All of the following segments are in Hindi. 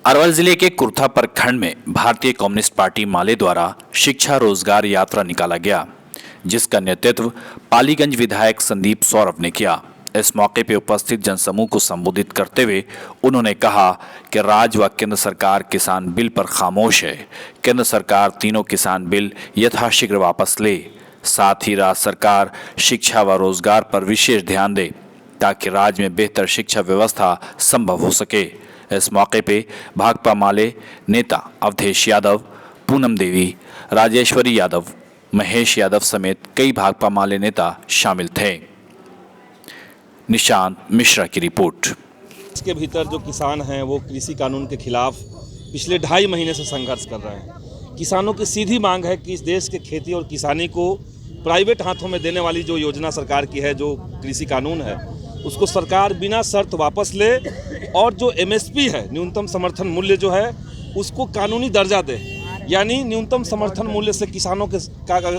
अरवल जिले के कुर्था प्रखंड में भारतीय कम्युनिस्ट पार्टी माले द्वारा शिक्षा रोजगार यात्रा निकाला गया, जिसका नेतृत्व पालीगंज विधायक संदीप सौरभ ने किया। इस मौके पर उपस्थित जनसमूह को संबोधित करते हुए उन्होंने कहा कि राज्य व केंद्र सरकार किसान बिल पर खामोश है। केंद्र सरकार तीनों किसान बिल यथाशीघ्र वापस ले, साथ ही राज्य सरकार शिक्षा व रोजगार पर विशेष ध्यान दे ताकि राज्य में बेहतर शिक्षा व्यवस्था संभव हो सके। इस मौके पे भाकपा माले नेता अवधेश यादव, पूनम देवी, राजेश्वरी यादव, महेश यादव समेत कई भाकपा माले नेता शामिल थे। निशांत मिश्रा की रिपोर्ट। इसके भीतर जो किसान हैं वो कृषि कानून के खिलाफ पिछले 2.5 महीने से संघर्ष कर रहे हैं। किसानों की सीधी मांग है कि इस देश के खेती और किसानी को प्राइवेट हाथों में देने वाली जो योजना सरकार की है, जो कृषि कानून है, उसको सरकार बिना शर्त वापस ले और जो एमएसपी है, न्यूनतम समर्थन मूल्य जो है, उसको कानूनी दर्जा दे। यानी न्यूनतम समर्थन मूल्य से किसानों के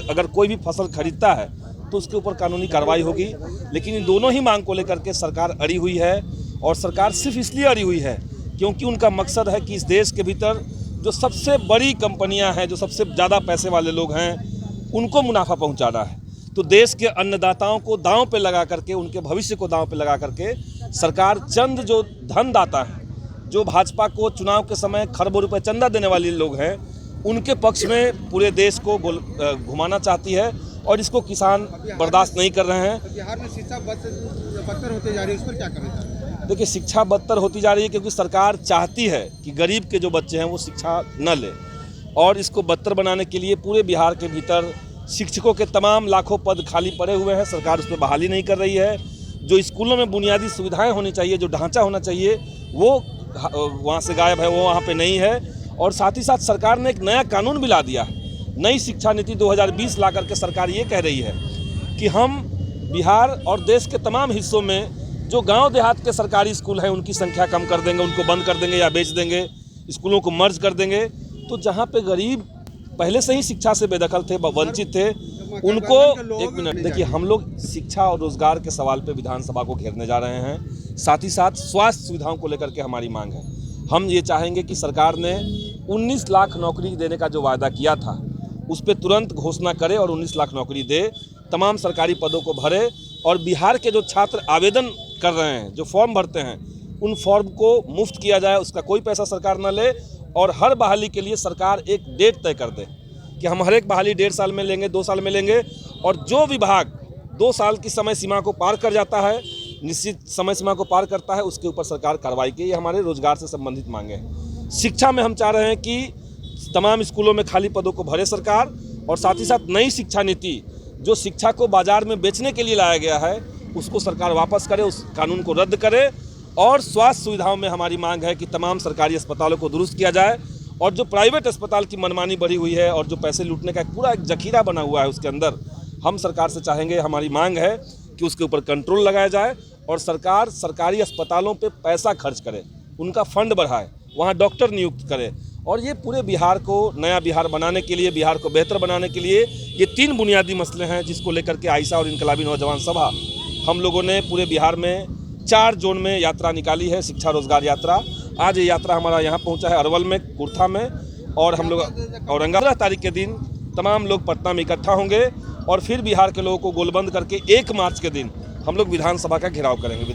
अगर कोई भी फसल खरीदता है तो उसके ऊपर कानूनी कार्रवाई होगी। लेकिन इन दोनों ही मांग को लेकर के सरकार अड़ी हुई है, और सरकार सिर्फ इसलिए अड़ी हुई है क्योंकि उनका मकसद है कि इस देश के भीतर जो सबसे बड़ी कंपनियां हैं, जो सबसे ज़्यादा पैसे वाले लोग हैं, उनको मुनाफा पहुंचाना है। तो देश के अन्नदाताओं को दांव पे लगा करके, उनके भविष्य को दांव पे लगा करके सरकार चंद जो धनदाता हैं, जो भाजपा को चुनाव के समय खरबों रुपए चंदा देने वाले लोग हैं, उनके पक्ष में पूरे देश को घुमाना चाहती है, और इसको किसान बर्दाश्त नहीं कर रहे हैं। बिहार में शिक्षा बदतर होती जा रही है, उस पर क्या कमेंट? देखिए, शिक्षा बदतर होती जा रही है क्योंकि सरकार चाहती है कि गरीब के जो बच्चे हैं वो शिक्षा न ले, और इसको बदतर बनाने के लिए पूरे बिहार के भीतर शिक्षकों के तमाम लाखों पद खाली पड़े हुए हैं। सरकार उस पर बहाली नहीं कर रही है। जो स्कूलों में बुनियादी सुविधाएं होनी चाहिए, जो ढांचा होना चाहिए, वो वहाँ से गायब है, वो वहाँ पे नहीं है। और साथ ही साथ सरकार ने एक नया कानून भी ला दिया है। नई शिक्षा नीति 2020 ला करके सरकार ये कह रही है कि हम बिहार और देश के तमाम हिस्सों में जो गाँव देहात के सरकारी स्कूल हैं उनकी संख्या कम कर देंगे, उनको बंद कर देंगे या बेच देंगे, स्कूलों को मर्ज कर देंगे। तो जहाँ पे गरीब पहले से ही शिक्षा से बेदखल थे, वंचित थे, उनको एक मिनट देखिए, हम लोग शिक्षा और रोजगार के सवाल पे विधानसभा को घेरने जा रहे हैं। साथ ही साथ स्वास्थ्य सुविधाओं को लेकर के हमारी मांग है। हम ये चाहेंगे कि सरकार ने 19 लाख नौकरी देने का जो वायदा किया था उस पर तुरंत घोषणा करे और 19 लाख नौकरी दे, तमाम सरकारी पदों को भरे, और बिहार के जो छात्र आवेदन कर रहे हैं, जो फॉर्म भरते हैं, उन फॉर्म को मुफ्त किया जाए, उसका कोई पैसा सरकार न ले। और हर बहाली के लिए सरकार एक डेट तय कर दे कि हम हर एक बहाली 1.5 साल में लेंगे, 2 साल में लेंगे। और जो विभाग 2 साल की समय सीमा को पार कर जाता है, निश्चित समय सीमा को पार करता है, उसके ऊपर सरकार कार्रवाई की। ये हमारे रोजगार से संबंधित मांगे हैं। शिक्षा में हम चाह रहे हैं कि तमाम स्कूलों में खाली पदों को भरे सरकार, और साथ ही साथ नई शिक्षा नीति, जो शिक्षा को बाजार में बेचने के लिए लाया गया है, उसको सरकार वापस करे, उस कानून को रद्द करे। और स्वास्थ्य सुविधाओं में हमारी मांग है कि तमाम सरकारी अस्पतालों को दुरुस्त किया जाए, और जो प्राइवेट अस्पताल की मनमानी बढ़ी हुई है और जो पैसे लूटने का पूरा एक जखीरा बना हुआ है उसके अंदर, हम सरकार से चाहेंगे, हमारी मांग है कि उसके ऊपर कंट्रोल लगाया जाए, और सरकार सरकारी अस्पतालों पे पैसा खर्च करे, उनका फंड बढ़ाए, वहाँ डॉक्टर नियुक्त करे। और ये पूरे बिहार को नया बिहार बनाने के लिए, बिहार को बेहतर बनाने के लिए ये 3 बुनियादी मसले हैं, जिसको लेकर के आइसा और इनकलाबी नौजवान सभा हम लोगों ने पूरे बिहार में 4 जोन में यात्रा निकाली है, शिक्षा रोजगार यात्रा। आज ये यात्रा हमारा यहाँ पहुँचा है अरवल में, कुर्था में, और हम लोग औरंगाबाद 15 तारीख के दिन तमाम लोग पटना में इकट्ठा होंगे, और फिर बिहार के लोगों को गोलबंद करके 1 मार्च के दिन हम लोग विधानसभा का घेराव करेंगे।